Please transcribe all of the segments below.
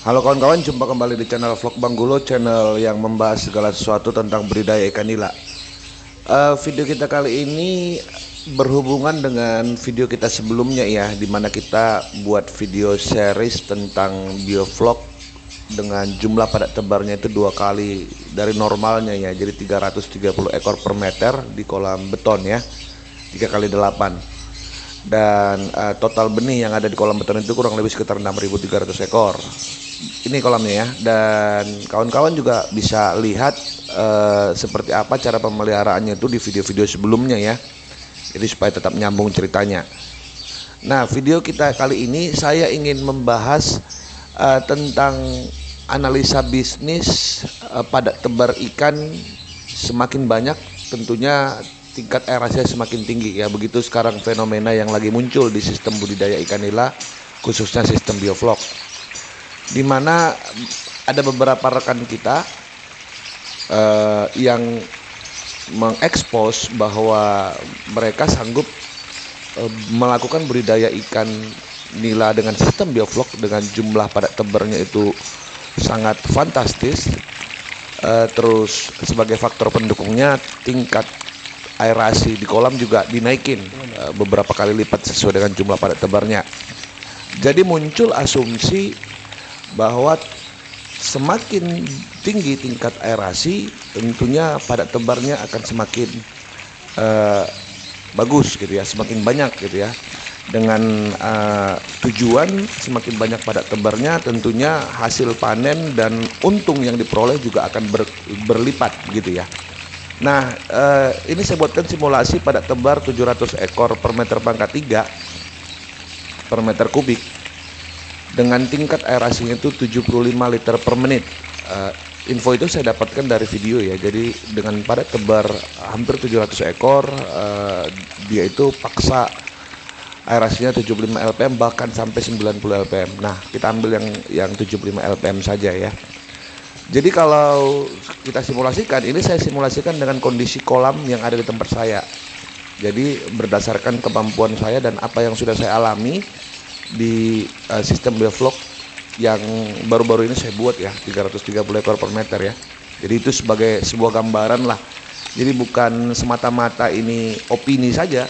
Halo kawan-kawan, jumpa kembali di channel Vlog Bang Gulo, channel yang membahas segala sesuatu tentang budidaya ikan nila. Video kita kali ini berhubungan dengan video kita sebelumnya ya, dimana kita buat video series tentang biovlog dengan jumlah padat tebarnya itu 2 kali dari normalnya ya, jadi 330 ekor per meter di kolam beton ya, 3 kali 8. Dan total benih yang ada di kolam beton itu kurang lebih sekitar 6.300 ekor. Ini kolamnya ya, dan kawan-kawan juga bisa lihat seperti apa cara pemeliharaannya itu di video-video sebelumnya ya, jadi supaya tetap nyambung ceritanya. Nah, video kita kali ini saya ingin membahas tentang analisa bisnis padat tebar ikan semakin banyak, tentunya tingkat aerasinya semakin tinggi ya. Begitu sekarang fenomena yang lagi muncul di sistem budidaya ikan nila, khususnya sistem biovlog, di mana ada beberapa rekan kita yang mengekspos bahwa mereka sanggup melakukan budidaya ikan nila dengan sistem biovlog dengan jumlah padat tebarnya itu sangat fantastis. Terus sebagai faktor pendukungnya, tingkat aerasi di kolam juga dinaikin beberapa kali lipat sesuai dengan jumlah padat tebarnya. Jadi muncul asumsi bahwa semakin tinggi tingkat aerasi, tentunya padat tebarnya akan semakin bagus gitu ya, semakin banyak gitu ya. Dengan tujuan semakin banyak padat tebarnya, tentunya hasil panen dan untung yang diperoleh juga akan berlipat gitu ya. Nah, ini saya buatkan simulasi padat tebar 700 ekor per meter pangkat 3 per meter kubik dengan tingkat aerasinya itu 75 liter per menit. Info itu saya dapatkan dari video ya. Jadi dengan padat tebar hampir 700 ekor, dia itu paksa aerasinya 75 lpm bahkan sampai 90 lpm. Nah, kita ambil yang 75 lpm saja ya. Jadi kalau kita simulasikan, ini saya simulasikan dengan kondisi kolam yang ada di tempat saya. Jadi berdasarkan kemampuan saya dan apa yang sudah saya alami di sistem biovlog yang baru-baru ini saya buat ya, 330 ekor per meter ya. Jadi itu sebagai sebuah gambaran lah. Jadi bukan semata-mata ini opini saja,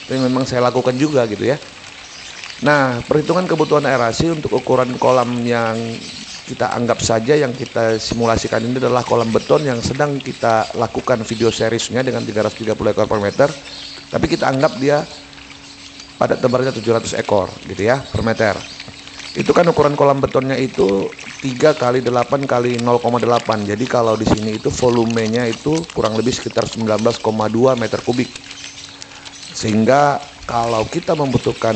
tapi memang saya lakukan juga gitu ya. Nah, perhitungan kebutuhan aerasi untuk ukuran kolam yang kita anggap saja yang kita simulasikan ini adalah kolam beton yang sedang kita lakukan video seriesnya dengan 330 ekor per meter, tapi kita anggap dia padat tebarnya 700 ekor gitu ya per meter. Itu kan ukuran kolam betonnya itu 3 kali 8 kali 0,8. Jadi kalau di sini itu volumenya itu kurang lebih sekitar 19,2 meter kubik. Sehingga kalau kita membutuhkan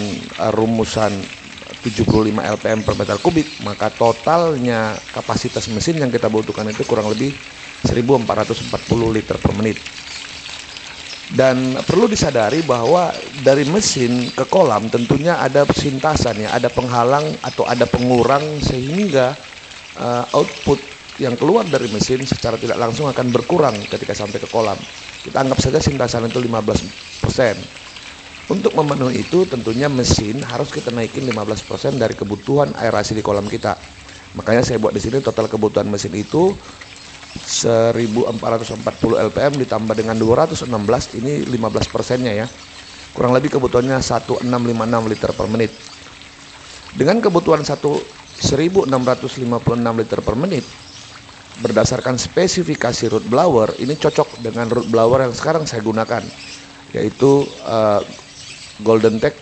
rumusan 75 lpm per meter kubik, maka totalnya kapasitas mesin yang kita butuhkan itu kurang lebih 1440 liter per menit. Dan perlu disadari bahwa dari mesin ke kolam tentunya ada sintasan ya, ada penghalang atau ada pengurang, sehingga output yang keluar dari mesin secara tidak langsung akan berkurang ketika sampai ke kolam. Kita anggap saja sintasan itu 15%. Untuk memenuhi itu tentunya mesin harus kita naikin 15% dari kebutuhan aerasi di kolam kita. Makanya saya buat di sini total kebutuhan mesin itu 1440 lpm ditambah dengan 216, ini 15%-nya ya. Kurang lebih kebutuhannya 1656 liter per menit. Dengan kebutuhan 1656 liter per menit, berdasarkan spesifikasi root blower, ini cocok dengan root blower yang sekarang saya gunakan, yaitu Golden Tech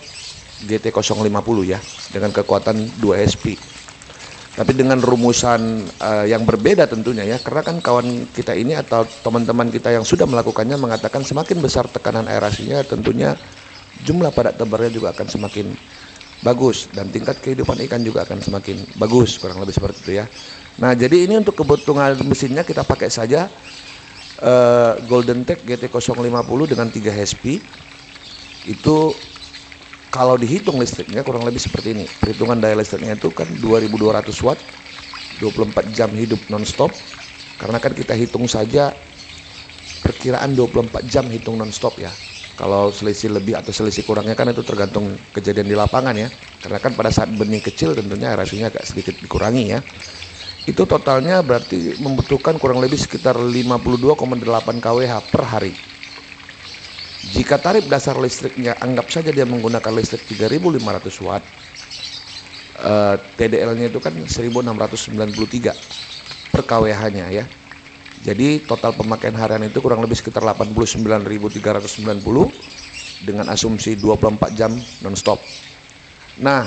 GT050 ya, dengan kekuatan 2 HP. Tapi dengan rumusan yang berbeda tentunya ya, karena kan kawan kita ini atau teman-teman kita yang sudah melakukannya mengatakan semakin besar tekanan aerasinya, tentunya jumlah padat tebarnya juga akan semakin bagus dan tingkat kehidupan ikan juga akan semakin bagus, kurang lebih seperti itu ya. Nah, jadi ini untuk kebutuhan mesinnya kita pakai saja Golden Tech GT050 dengan 3 HP. Itu kalau dihitung listriknya kurang lebih seperti ini. Perhitungan daya listriknya itu kan 2200 watt, 24 jam hidup non-stop. Karena kan kita hitung saja perkiraan 24 jam hitung non-stop ya. Kalau selisih lebih atau selisih kurangnya kan itu tergantung kejadian di lapangan ya. Karena kan pada saat benih kecil tentunya aerasinya agak sedikit dikurangi ya. Itu totalnya berarti membutuhkan kurang lebih sekitar 52,8 kWh per hari. Jika tarif dasar listriknya anggap saja dia menggunakan listrik 3.500 watt, TDL-nya itu kan 1.693 per kWh-nya ya. Jadi total pemakaian harian itu kurang lebih sekitar 89.390 dengan asumsi 24 jam non-stop. Nah,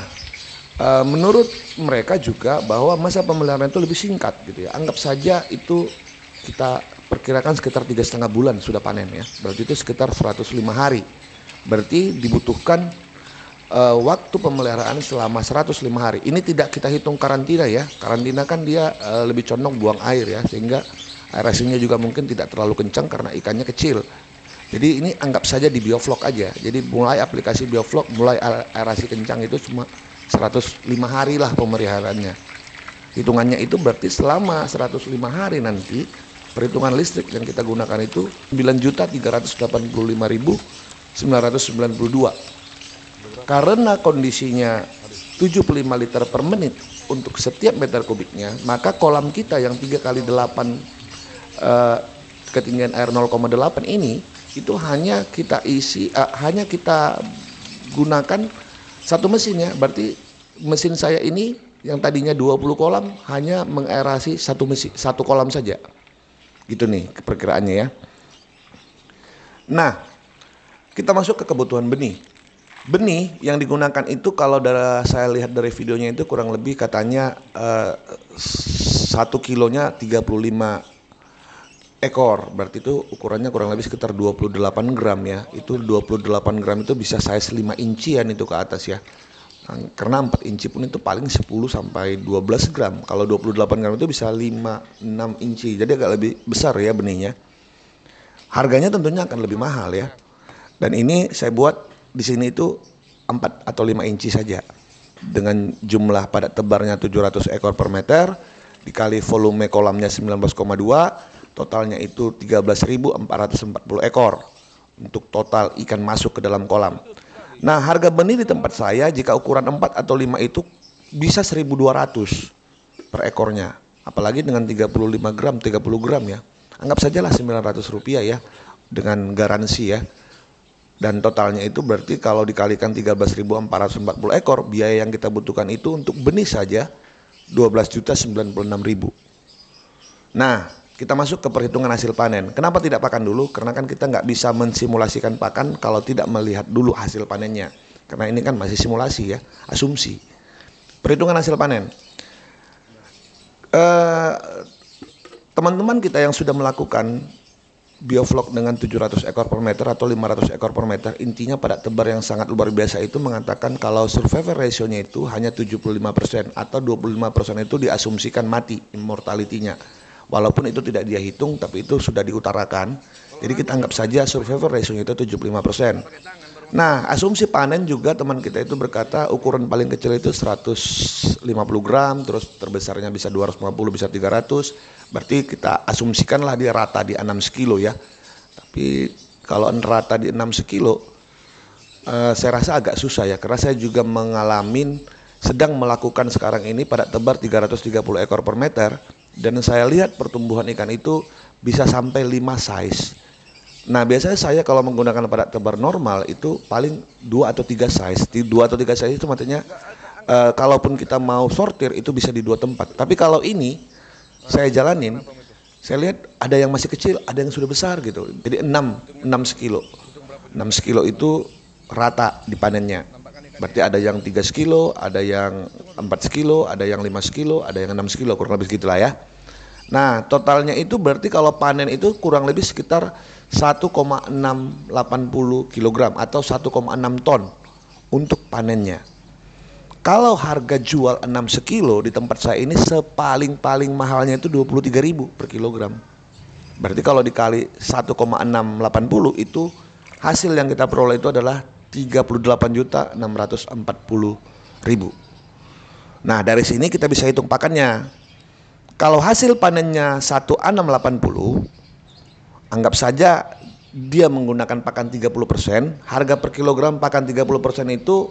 menurut mereka juga bahwa masa pemeliharaan itu lebih singkat gitu ya. Anggap saja itu kita perkirakan sekitar 3,5 bulan sudah panen ya. Berarti itu sekitar 105 hari. Berarti dibutuhkan waktu pemeliharaan selama 105 hari. Ini tidak kita hitung karantina ya. Karantina kan dia lebih condong buang air ya, sehingga aerasinya juga mungkin tidak terlalu kencang karena ikannya kecil. Jadi ini anggap saja di bioflok aja. Jadi mulai aplikasi bioflok, mulai aerasi kencang itu cuma 105 hari lah pemeliharaannya. Hitungannya itu berarti selama 105 hari nanti perhitungan listrik yang kita gunakan itu 9.385.992. Karena kondisinya 75 liter per menit untuk setiap meter kubiknya, maka kolam kita yang 3x8 ketinggian air 0,8 ini itu hanya kita gunakan satu mesin ya. Berarti mesin saya ini yang tadinya 20 kolam hanya mengaerasi satu kolam saja. Gitu nih perkiraannya ya. Nah, kita masuk ke kebutuhan benih. Benih yang digunakan itu kalau saya lihat dari videonya itu kurang lebih katanya 1 kilonya 35 ekor, berarti itu ukurannya kurang lebih sekitar 28 gram ya. Itu 28 gram itu bisa size 5 incian itu ke atas ya. Nah, karena 4 inci pun itu paling 10 sampai 12 gram. Kalau 28 gram itu bisa 5-6 inci. Jadi agak lebih besar ya benihnya. Harganya tentunya akan lebih mahal ya. Dan ini saya buat di sini itu 4 atau 5 inci saja. Dengan jumlah padat tebarnya 700 ekor per meter dikali volume kolamnya 19,2, totalnya itu 13.440 ekor untuk total ikan masuk ke dalam kolam. Nah, harga benih di tempat saya jika ukuran 4 atau 5 itu bisa 1.200 per ekornya. Apalagi dengan 35 gram, 30 gram ya. Anggap sajalah 900 rupiah ya dengan garansi ya. Dan totalnya itu berarti kalau dikalikan 13.440 ekor, biaya yang kita butuhkan itu untuk benih saja 12.096.000. Nah, kita masuk ke perhitungan hasil panen. Kenapa tidak pakan dulu? Karena kan kita nggak bisa mensimulasikan pakan kalau tidak melihat dulu hasil panennya. Karena ini kan masih simulasi ya, asumsi. Perhitungan hasil panen. Teman-teman kita yang sudah melakukan bioflok dengan 700 ekor per meter atau 500 ekor per meter, intinya pada tebar yang sangat luar biasa itu mengatakan kalau survival ratio-nya itu hanya 75% atau 25% itu diasumsikan mati immortality-nya. Walaupun itu tidak dia hitung, tapi itu sudah diutarakan. Jadi kita anggap saja survival ratio-nya itu 75%. Nah, asumsi panen juga teman kita itu berkata ukuran paling kecil itu 150 gram, terus terbesarnya bisa 250, bisa 300. Berarti kita asumsikanlah dia rata di 6 kilo ya. Tapi kalau rata di 6 kilo, saya rasa agak susah ya. Karena saya juga sedang melakukan sekarang ini pada tebar 330 ekor per meter. Dan saya lihat pertumbuhan ikan itu bisa sampai 5 size. Nah, biasanya saya kalau menggunakan pada tebar normal itu paling 2 atau 3 size. 2 atau 3 size itu maksudnya kalaupun kita mau sortir itu bisa di 2 tempat. Tapi kalau ini saya jalanin, saya lihat ada yang masih kecil, ada yang sudah besar gitu. Jadi 6 sekilo. 6 sekilo itu rata di panennya. Berarti ada yang 3 sekilo, ada yang 4 sekilo, ada yang 5 sekilo, ada yang 6 sekilo, kurang lebih segitulah ya. Nah, totalnya itu berarti kalau panen itu kurang lebih sekitar 1,680 kg atau 1,6 ton untuk panennya. Kalau harga jual 6 sekilo di tempat saya ini sepaling-paling mahalnya itu 23.000 per kilogram. Berarti kalau dikali 1,680 itu hasil yang kita peroleh itu adalah 38.640.000. Nah, dari sini kita bisa hitung pakannya. Kalau hasil panennya 1,680, anggap saja dia menggunakan pakan 30%, harga per kilogram pakan 30% itu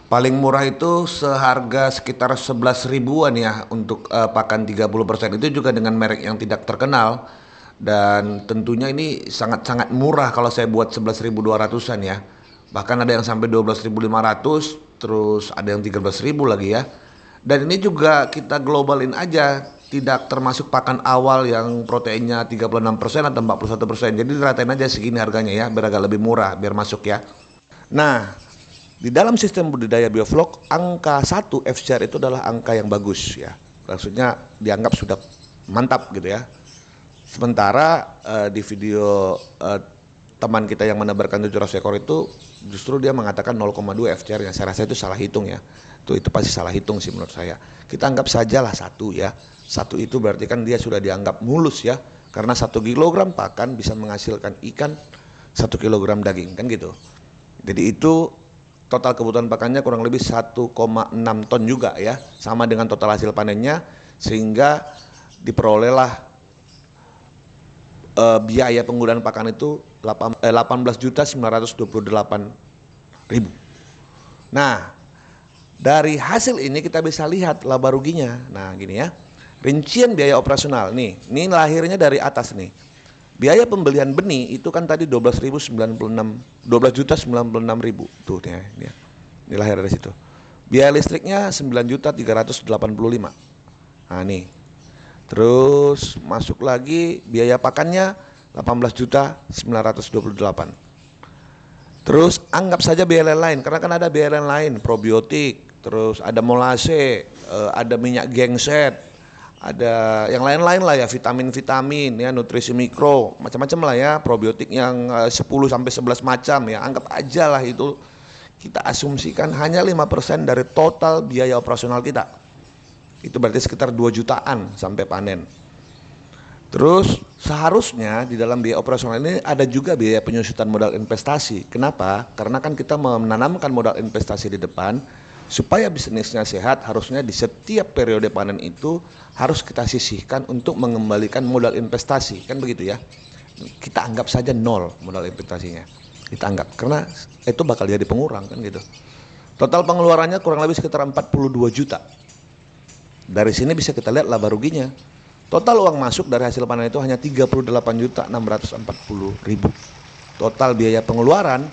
paling murah itu seharga sekitar 11 ribuan ya untuk pakan 30%. Itu juga dengan merek yang tidak terkenal. Dan tentunya ini sangat-sangat murah kalau saya buat 11.200-an ya. Bahkan ada yang sampai 12.500, terus ada yang 13.000 lagi ya. Dan ini juga kita globalin aja, tidak termasuk pakan awal yang proteinnya 36% atau 41%. Jadi diratain aja segini harganya ya, biar agak lebih murah, biar masuk ya. Nah, di dalam sistem budidaya bioflok, angka 1 FCR itu adalah angka yang bagus ya. Maksudnya dianggap sudah mantap gitu ya. Sementara di video teman kita yang menebarkan 700 ekor itu justru dia mengatakan 0,2 FCR-nya. Saya rasa itu salah hitung ya. Itu pasti salah hitung sih menurut saya. Kita anggap sajalah 1 ya. 1 itu berarti kan dia sudah dianggap mulus ya. Karena 1 kilogram pakan bisa menghasilkan ikan 1 kilogram daging kan gitu. Jadi itu total kebutuhan pakannya kurang lebih 1,6 ton juga ya. Sama dengan total hasil panennya, sehingga diperolehlah biaya penggunaan pakan itu 18.928.000. Nah, dari hasil ini kita bisa lihat laba ruginya. Nah, gini ya. Rincian biaya operasional nih. Ini lahirnya dari atas nih. Biaya pembelian benih itu kan tadi 12.096.000. Tuh nih, ya. Ini lahir dari situ. Biaya listriknya 9.385. Nah, nih. Terus masuk lagi biaya pakannya 18.928. Terus anggap saja biaya lain, karena kan ada biaya lain, probiotik, terus ada molase, ada minyak genset, ada yang lain-lain lah ya, vitamin-vitamin ya, nutrisi mikro, macam-macam lah ya, probiotik yang 10 sampai 11 macam ya. Anggap aja lah itu kita asumsikan hanya 5% dari total biaya operasional kita. Itu berarti sekitar 2 jutaan sampai panen. Terus seharusnya di dalam biaya operasional ini ada juga biaya penyusutan modal investasi. Kenapa? Karena kan kita menanamkan modal investasi di depan. Supaya bisnisnya sehat, harusnya di setiap periode panen itu harus kita sisihkan untuk mengembalikan modal investasi. Kan begitu ya. Kita anggap saja 0 modal investasinya. Kita anggap, karena itu bakal jadi pengurang kan gitu. Total pengeluarannya kurang lebih sekitar 42 juta. Dari sini bisa kita lihat laba ruginya. Total uang masuk dari hasil panen itu hanya 38.640.000. Total biaya pengeluaran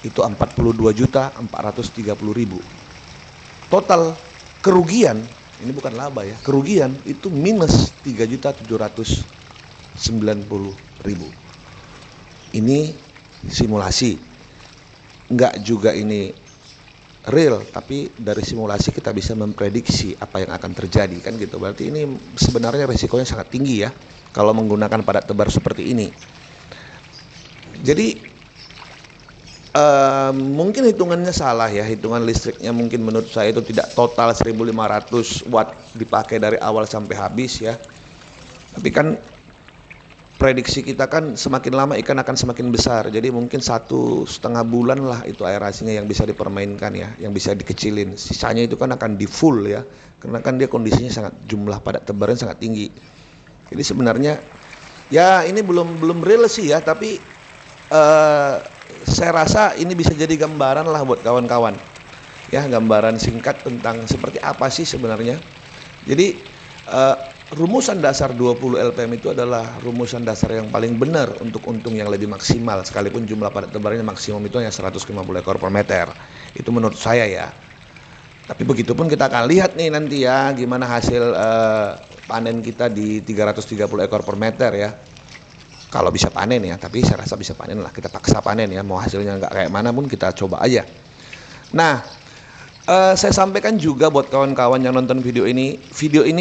itu 42.430.000. Total kerugian, ini bukan laba ya, kerugian itu minus 3.790.000. Ini simulasi. Enggak juga ini real, tapi dari simulasi kita bisa memprediksi apa yang akan terjadi kan gitu. Berarti ini sebenarnya resikonya sangat tinggi ya kalau menggunakan padat tebar seperti ini. Jadi mungkin hitungannya salah ya, hitungan listriknya mungkin menurut saya itu tidak total 1.500 watt dipakai dari awal sampai habis ya. Tapi kan prediksi kita kan semakin lama ikan akan semakin besar, jadi mungkin 1,5 bulan lah itu aerasinya yang bisa dipermainkan ya, yang bisa dikecilin. Sisanya itu kan akan di full ya, karena kan dia kondisinya sangat, jumlah padat tebarnya sangat tinggi. Jadi sebenarnya ya ini belum real sih ya, tapi saya rasa ini bisa jadi gambaran lah buat kawan-kawan ya, gambaran singkat tentang seperti apa sih sebenarnya. Jadi rumusan dasar 20 LPM itu adalah rumusan dasar yang paling benar untuk untung yang lebih maksimal, sekalipun jumlah padat tebarnya maksimum itu hanya 150 ekor per meter. Itu menurut saya ya. Tapi begitupun kita akan lihat nih nanti ya gimana hasil panen kita di 330 ekor per meter ya. Kalau bisa panen ya, tapi saya rasa bisa panen lah, kita paksa panen ya, mau hasilnya nggak kayak mana pun kita coba aja. Nah, saya sampaikan juga buat kawan-kawan yang nonton video ini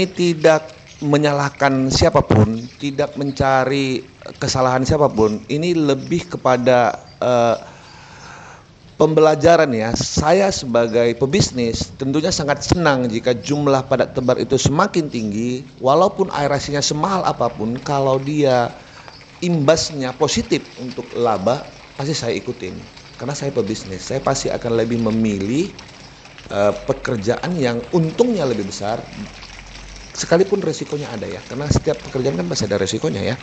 tidak menyalahkan siapapun, tidak mencari kesalahan siapapun. Ini lebih kepada pembelajaran ya. Saya sebagai pebisnis tentunya sangat senang jika jumlah padat tebar itu semakin tinggi, walaupun aerasinya semahal apapun, kalau dia imbasnya positif untuk laba, pasti saya ikutin. Karena saya pebisnis, saya pasti akan lebih memilih pekerjaan yang untungnya lebih besar, sekalipun resikonya ada ya, karena setiap pekerjaan kan pasti ada resikonya ya.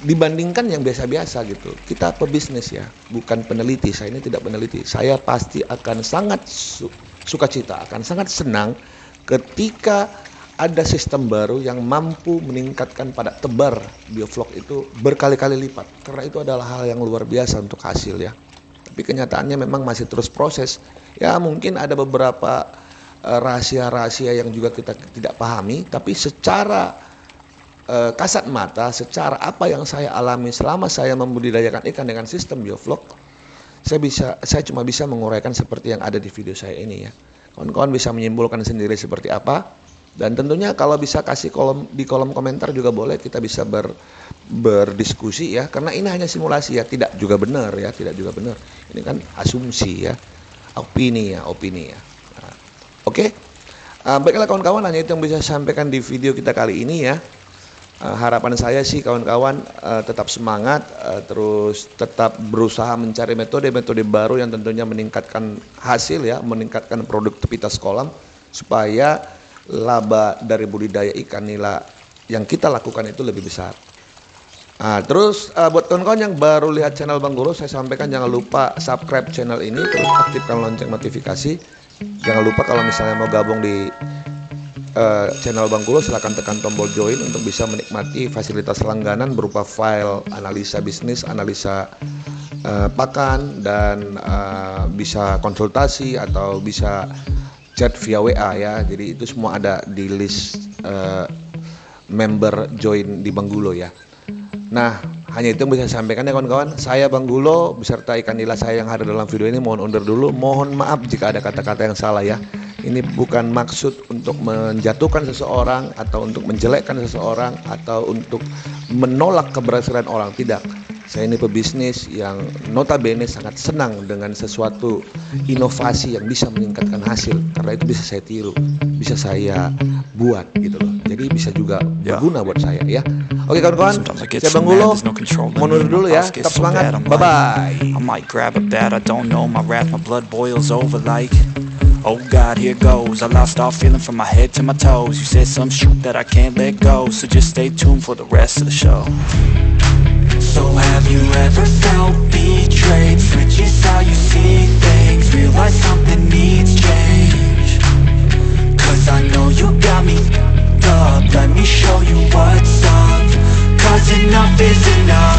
dibandingkan yang biasa-biasa gitu. Kita pebisnis ya, bukan peneliti. Saya ini tidak peneliti. Saya pasti akan sangat sukacita, akan sangat senang ketika ada sistem baru yang mampu meningkatkan pada tebar bioflok itu berkali-kali lipat. Karena itu adalah hal yang luar biasa untuk hasil ya. Tapi kenyataannya memang masih terus proses. Ya mungkin ada beberapa rahasia-rahasia yang juga kita tidak pahami, tapi secara kasat mata, secara apa yang saya alami selama saya membudidayakan ikan dengan sistem bioflok, saya cuma bisa menguraikan seperti yang ada di video saya ini ya. Kawan-kawan bisa menyimpulkan sendiri seperti apa, dan tentunya kalau bisa kasih di kolom komentar juga boleh, kita bisa berdiskusi ya, karena ini hanya simulasi ya, tidak juga benar ya, tidak juga benar. Ini kan asumsi ya, opini ya. Nah, oke. Baiklah kawan-kawan, hanya itu yang bisa saya sampaikan di video kita kali ini ya. Harapan saya sih kawan-kawan tetap semangat, terus tetap berusaha mencari metode-metode baru yang tentunya meningkatkan hasil ya, meningkatkan produktivitas kolam, supaya laba dari budidaya ikan nila yang kita lakukan itu lebih besar. Terus buat kawan-kawan yang baru lihat channel Bang Golo, saya sampaikan jangan lupa subscribe channel ini, terus aktifkan lonceng notifikasi. Jangan lupa kalau misalnya mau gabung di channel Bang Golo, silahkan tekan tombol join untuk bisa menikmati fasilitas langganan berupa file analisa bisnis, analisa pakan, dan bisa konsultasi atau bisa chat via WA ya. Jadi itu semua ada di list member join di Bang Golo ya. Nah, hanya itu yang bisa saya sampaikan ya kawan-kawan. Saya Bang Golo beserta ikan nila saya yang hadir dalam video ini mohon undur dulu. Mohon maaf jika ada kata-kata yang salah ya. Ini bukan maksud untuk menjatuhkan seseorang atau untuk menjelekkan seseorang atau untuk menolak keberhasilan orang, tidak. Saya ini pebisnis yang notabene sangat senang dengan sesuatu inovasi yang bisa meningkatkan hasil, karena itu bisa saya tiru, bisa saya buat gitu loh. Jadi bisa juga berguna buat saya ya. Oke kawan-kawan, saya Bang Golo, mau undur dulu ya. Tetap semangat, bye-bye. I might grab a bat, I don't know, my wrath, my blood boils over like, oh God, here goes. I lost all feeling from my head to my toes. You said some shit that I can't let go, so just stay tuned for the rest of the show. So have you ever felt betrayed? Switches how you see things, realize something needs change. Cause I know you got me up, let me show you what's up. Cause enough is enough.